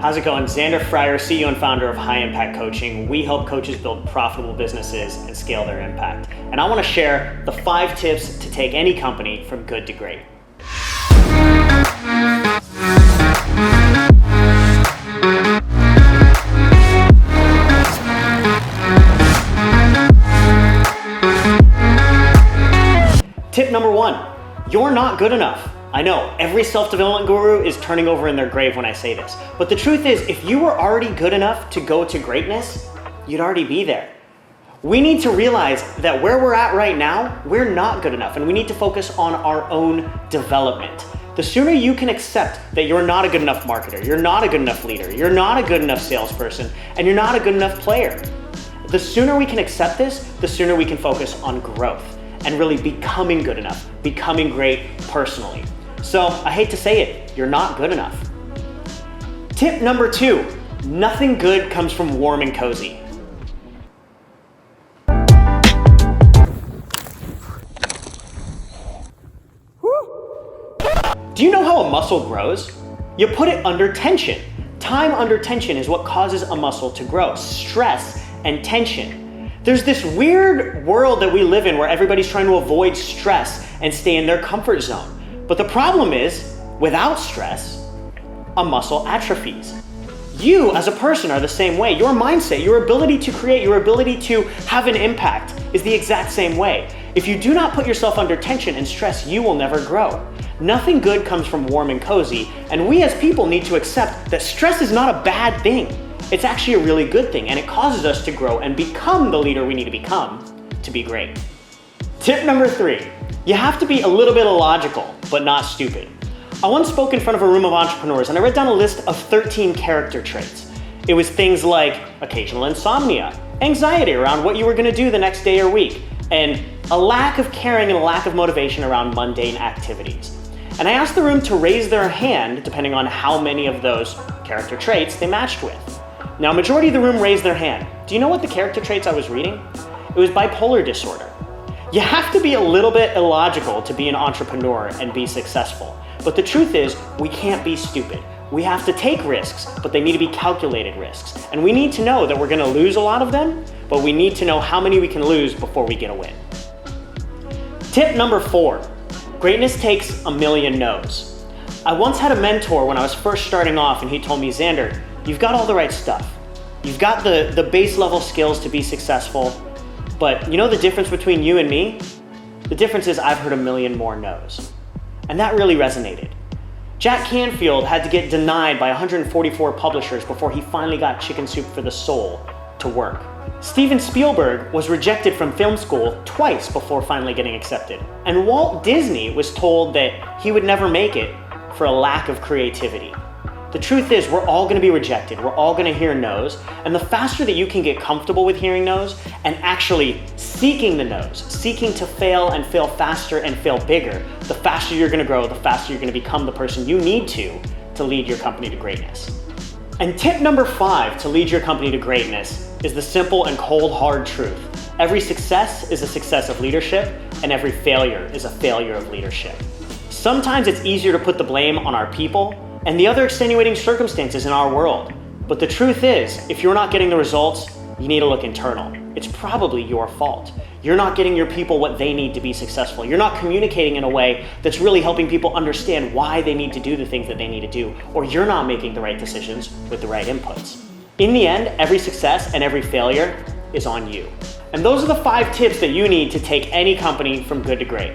How's it going? Zander Fryer, CEO and founder of High Impact Coaching. We help coaches build profitable businesses and scale their impact. And I want to share the 5 tips to take any company from good to great. Tip number 1, you're not good enough. I know, every self-development guru is turning over in their grave when I say this, but the truth is, if you were already good enough to go to greatness, you'd already be there. We need to realize that where we're at right now, we're not good enough, and we need to focus on our own development. The sooner you can accept that you're not a good enough marketer, you're not a good enough leader, you're not a good enough salesperson, and you're not a good enough player, the sooner we can accept this, the sooner we can focus on growth and really becoming good enough, becoming great personally. So I hate to say it, you're not good enough. Tip number 2, nothing good comes from warm and cozy. Do you know how a muscle grows? You put it under tension. Time under tension is what causes a muscle to grow. Stress and tension. There's this weird world that we live in where everybody's trying to avoid stress and stay in their comfort zone. But the problem is, without stress, a muscle atrophies. You as a person are the same way. Your mindset, your ability to create, your ability to have an impact is the exact same way. If you do not put yourself under tension and stress, you will never grow. Nothing good comes from warm and cozy, and we as people need to accept that stress is not a bad thing. It's actually a really good thing, and it causes us to grow and become the leader we need to become to be great. Tip number 3, you have to be a little bit illogical, but not stupid. I once spoke in front of a room of entrepreneurs and I read down a list of 13 character traits. It was things like occasional insomnia, anxiety around what you were gonna do the next day or week, and a lack of caring and a lack of motivation around mundane activities. And I asked the room to raise their hand depending on how many of those character traits they matched with. Now, majority of the room raised their hand. Do you know what the character traits I was reading? It was bipolar disorder. You have to be a little bit illogical to be an entrepreneur and be successful. But the truth is, we can't be stupid. We have to take risks, but they need to be calculated risks. And we need to know that we're gonna lose a lot of them, but we need to know how many we can lose before we get a win. Tip number 4, greatness takes a million no's. I once had a mentor when I was first starting off and he told me, Zander, you've got all the right stuff. You've got the base level skills to be successful, but you know the difference between you and me? The difference is I've heard a million more no's. And that really resonated. Jack Canfield had to get denied by 144 publishers before he finally got Chicken Soup for the Soul to work. Steven Spielberg was rejected from film school twice before finally getting accepted. And Walt Disney was told that he would never make it for a lack of creativity. The truth is, we're all gonna be rejected. We're all gonna hear no's. And the faster that you can get comfortable with hearing no's and actually seeking the no's, seeking to fail and fail faster and fail bigger, the faster you're gonna grow, the faster you're gonna become the person you need to lead your company to greatness. And tip number 5 to lead your company to greatness is the simple and cold hard truth. Every success is a success of leadership, and every failure is a failure of leadership. Sometimes it's easier to put the blame on our people and the other extenuating circumstances in our world. But the truth is, if you're not getting the results, you need to look internal. It's probably your fault. You're not getting your people what they need to be successful. You're not communicating in a way that's really helping people understand why they need to do the things that they need to do, or you're not making the right decisions with the right inputs. In the end, every success and every failure is on you. And those are the 5 tips that you need to take any company from good to great.